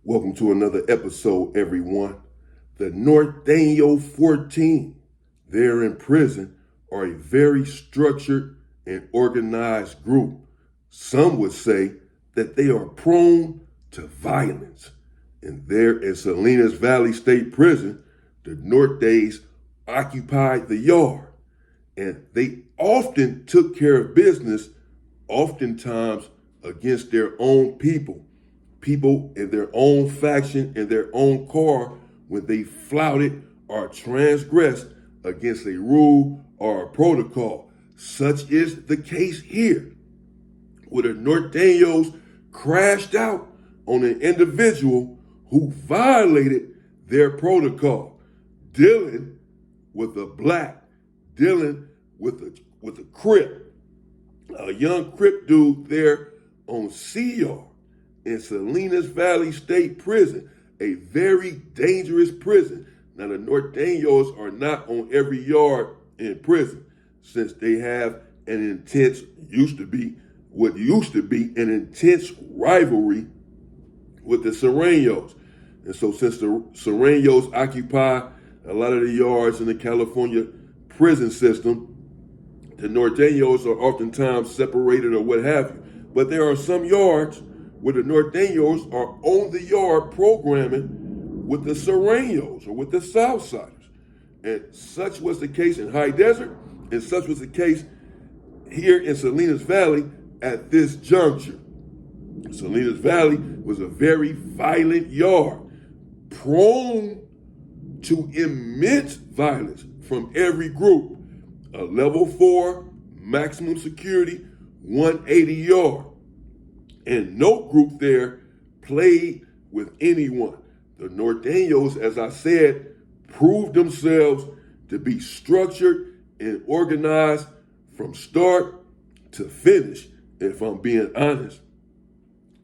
Welcome to another episode, everyone. The Norteño 14, they're in prison, are a very structured and organized group. Some would say that they are prone to violence. And there in Salinas Valley State Prison, the Nortes occupied the yard. And they often took care of business, oftentimes against their own people in their own faction, in their own car, when they flouted or transgressed against a rule or a protocol. Such is the case here, where the Norteños crashed out on an individual who violated their protocol, dealing with a black, dealing with a Crip, a young Crip dude there on CR in Salinas Valley State Prison, a very dangerous prison. Now, the Norteños are not on every yard in prison, since they have an used to be an intense rivalry with the Sureños. And so since the Sureños occupy a lot of the yards in the California prison system, the Norteños are oftentimes separated or what have you. But there are some yards where the Norteños are on the yard programming with the Sureños or with the Southsiders. And such was the case in High Desert, and such was the case here in Salinas Valley at this juncture. Salinas Valley was a very violent yard, prone to immense violence from every group. A level 4, maximum security, 180 yard. And no group there played with anyone. The Norteños, as I said, proved themselves to be structured and organized from start to finish, if I'm being honest.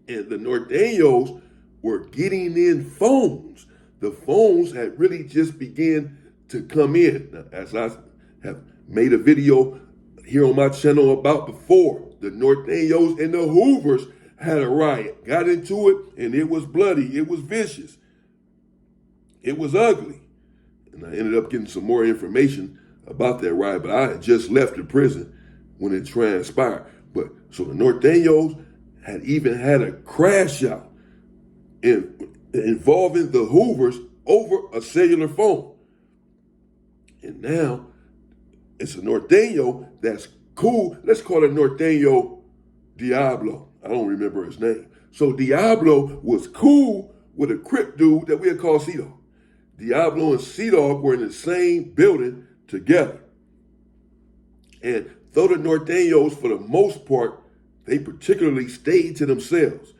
And the Norteños were getting in phones. The phones had really just begun to come in. Now, as I have made a video here on my channel about before, the Norteños and the Hoovers had a riot, got into it, and it was bloody, it was vicious, it was ugly. And I ended up getting some more information about that riot, but I had just left the prison when it transpired. But so the Norteños had even had a crash out involving the Hoovers over a cellular phone. And now it's a Norteño that's cool. Let's call it Norteño Diablo. I don't remember his name. So Diablo was cool with a Crip dude that we had called C-Dog. Diablo and C-Dog were in the same building together. And though the Norteños, for the most part, they particularly stayed to themselves.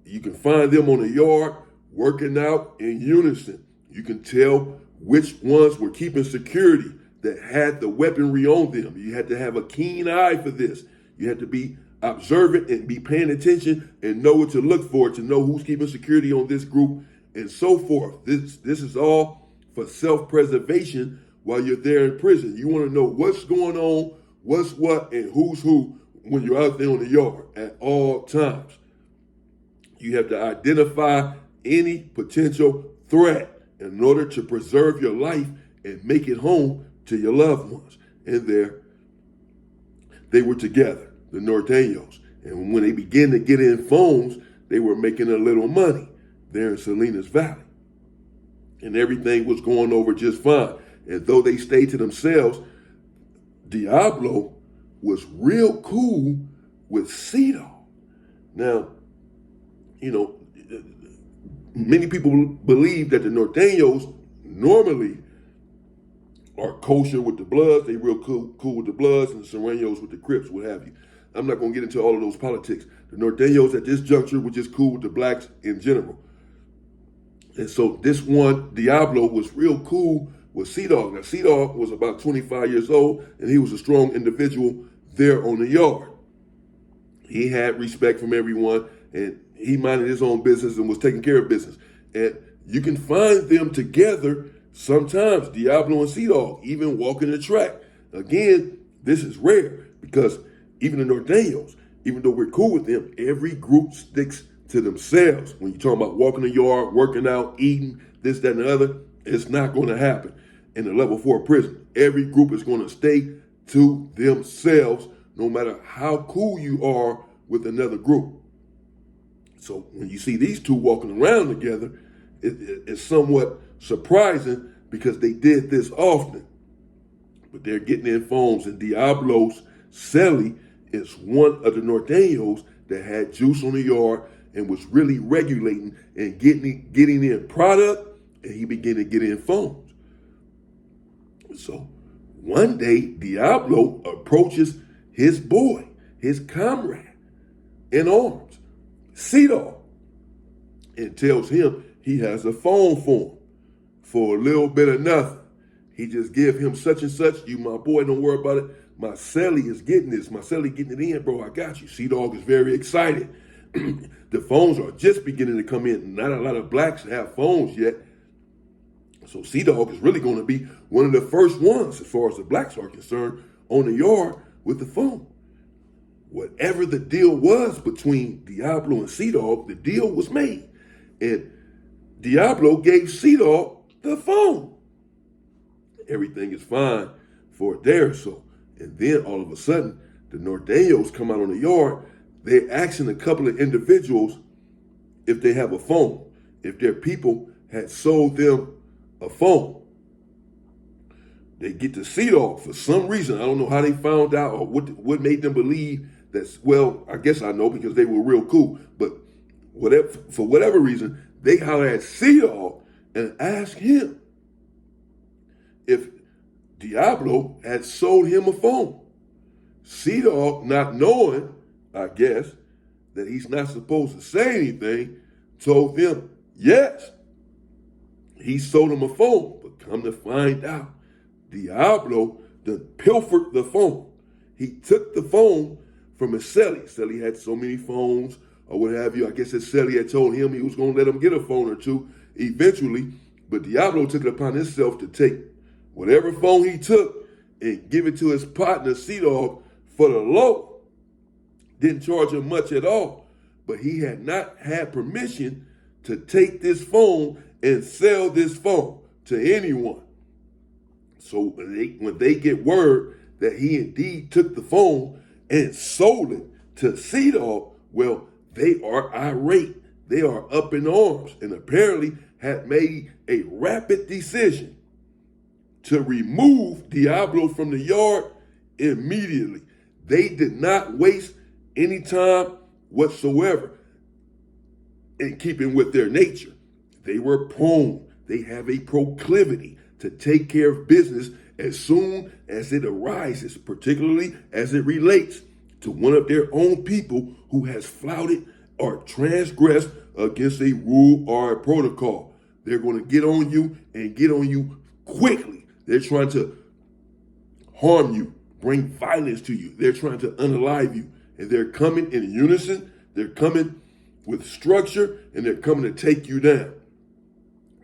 You can find them on the yard working out in unison. You can tell which ones were keeping security that had the weaponry on them. You had to have a keen eye for this. You had to be observant and be paying attention and know what to look for, to know who's keeping security on this group and so forth. This is all for self-preservation while you're there in prison. You want to know what's going on, what's what, and who's who when you're out there on the yard at all times. You have to identify any potential threat in order to preserve your life and make it home to your loved ones. And there, they were together, the Norteños. And when they began to get in phones, they were making a little money there in Salinas Valley. And everything was going over just fine. And though they stayed to themselves, Diablo was real cool with C-Dog. Now, many people believe that the Norteños normally are kosher with the Bloods. They real cool with the Bloods, and the Sureños with the Crips, what have you. I'm not going to get into all of those politics. The Norteños at this juncture were just cool with the blacks in general. And so this one, Diablo, was real cool with C-Dog. Now, C-Dog was about 25 years old, and he was a strong individual there on the yard. He had respect from everyone, and he minded his own business and was taking care of business. And you can find them together sometimes, Diablo and C-Dog, even walking the track. Again, this is rare because even the Norteños, even though we're cool with them, every group sticks to themselves. When you're talking about walking the yard, working out, eating, this, that, and the other, it's not going to happen in a level 4 prison. Every group is going to stay to themselves, no matter how cool you are with another group. So when you see these two walking around together, it's somewhat surprising because they did this often. But they're getting in phones, and Diablo's celly is one of the Norteños that had juice on the yard and was really regulating and getting in product, and he began to get in phones. So one day, Diablo approaches his boy, his comrade in arms, Cedar, and tells him he has a phone for him for a little bit of nothing. He just give him such and such. You, my boy, don't worry about it. My celly is getting this. My celly getting it in, bro. I got you. Sea-Dog is very excited. The phones are just beginning to come in. Not a lot of blacks have phones yet. So Sea-Dog is really going to be one of the first ones, as far as the blacks are concerned, on the yard with the phone. Whatever the deal was between Diablo and Sea-Dog, the deal was made. And Diablo gave Sea-Dog the phone. Everything is fine for a day or so. And then all of a sudden, the Norteños come out on the yard. They're asking a couple of individuals if they have a phone, if their people had sold them a phone. They get to Sea-Dog for some reason. I don't know how they found out or what made them believe that, well, I guess I know because they were real cool. But for whatever reason, they holler at Sea-Dog and ask him if Diablo had sold him a phone. Sea-Dog, not knowing, I guess, that he's not supposed to say anything, told them, yes, he sold him a phone. But come to find out, Diablo done pilfered the phone. He took the phone from his celly. Celly had so many phones or what have you. I guess his celly had told him he was going to let him get a phone or two eventually. But Diablo took it upon himself to take whatever phone he took and give it to his partner, Sea-Dog, for the low. Didn't charge him much at all. But he had not had permission to take this phone and sell this phone to anyone. So when they get word that he indeed took the phone and sold it to Sea-Dog, well, they are irate. They are up in arms and apparently had made a rapid decision to remove Diablo from the yard immediately. They did not waste any time whatsoever in keeping with their nature. They were prone. They have a proclivity to take care of business as soon as it arises, particularly as it relates to one of their own people who has flouted or transgressed against a rule or a protocol. They're going to get on you and get on you quickly. They're trying to harm you, bring violence to you. They're trying to unalive you. And they're coming in unison. They're coming with structure, and they're coming to take you down.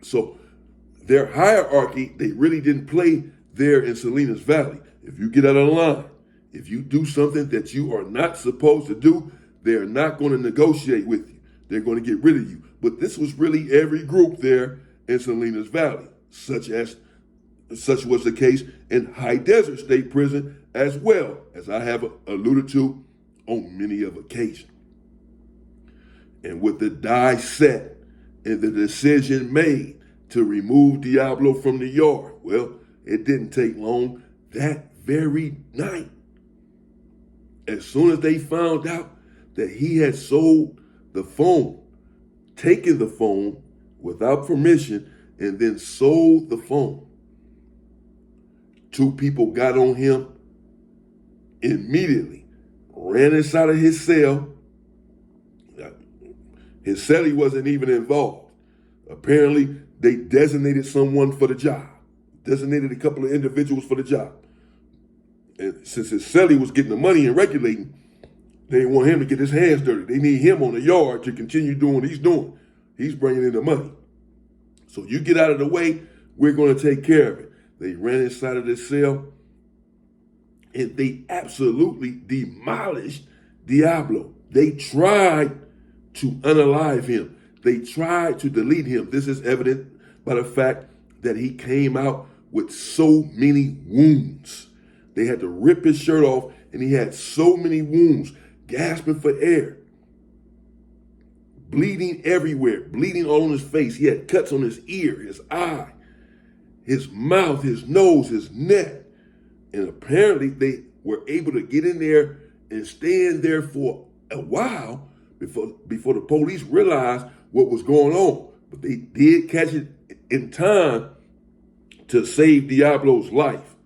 So their hierarchy, they really didn't play there in Salinas Valley. If you get out of line, if you do something that you are not supposed to do, they're not going to negotiate with you. They're going to get rid of you. But this was really every group there in Salinas Valley, such was the case in High Desert State Prison as well, as I have alluded to on many of occasions. And with the die set and the decision made to remove Diablo from the yard, well, it didn't take long. That very night, as soon as they found out that he had sold the phone, taken the phone without permission, and then sold the phone, two people got on him immediately, ran inside of his cell. His celly wasn't even involved. Apparently, they designated someone for the job, designated a couple of individuals for the job. And since his celly was getting the money and regulating, they didn't want him to get his hands dirty. They need him on the yard to continue doing what he's doing. He's bringing in the money. So you get out of the way, we're going to take care of it. They ran inside of this cell, and they absolutely demolished Diablo. They tried to unalive him. They tried to delete him. This is evident by the fact that he came out with so many wounds. They had to rip his shirt off, and he had so many wounds, gasping for air, bleeding everywhere, bleeding all on his face. He had cuts on his ear, his eye, his mouth, his nose, his neck. And apparently they were able to get in there and stand there for a while before the police realized what was going on. But they did catch it in time to save Diablo's life,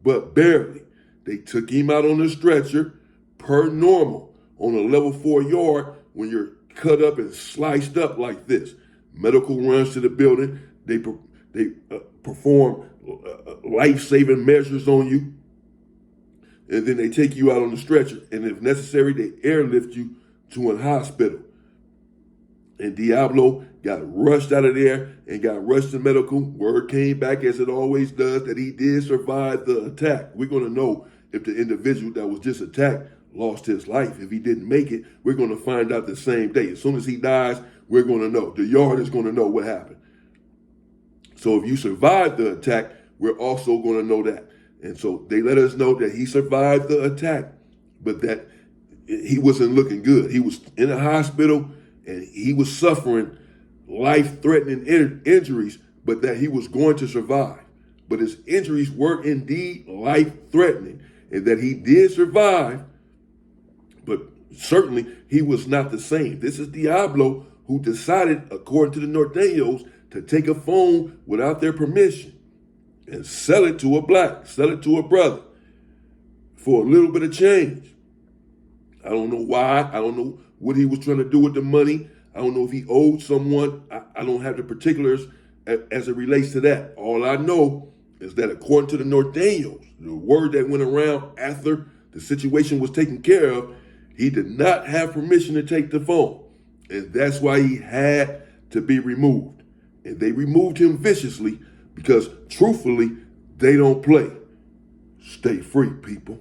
but barely. They took him out on a stretcher per normal on a level 4 yard when you're cut up and sliced up like this. Medical runs to the building. They perform life-saving measures on you, and then they take you out on the stretcher, and if necessary, they airlift you to a hospital. And Diablo got rushed out of there and got rushed to medical. Word came back, as it always does, that he did survive the attack. We're going to know if the individual that was just attacked lost his life. If he didn't make it, we're going to find out the same day. As soon as he dies, we're going to know. The yard is going to know what happened. So if you survived the attack, we're also going to know that. And so they let us know that he survived the attack, but that he wasn't looking good. He was in a hospital and he was suffering life-threatening injuries, but that he was going to survive. But his injuries were indeed life-threatening, and that he did survive, but certainly he was not the same. This is Diablo, who decided, according to the Norteños, to take a phone without their permission and sell it to a brother for a little bit of change. I don't know why. I don't know what he was trying to do with the money. I don't know if he owed someone. I don't have the particulars as it relates to that. All I know is that according to the Norteños, the word that went around after the situation was taken care of, he did not have permission to take the phone. And that's why he had to be removed. And they removed him viciously because, truthfully, they don't play. Stay free, people.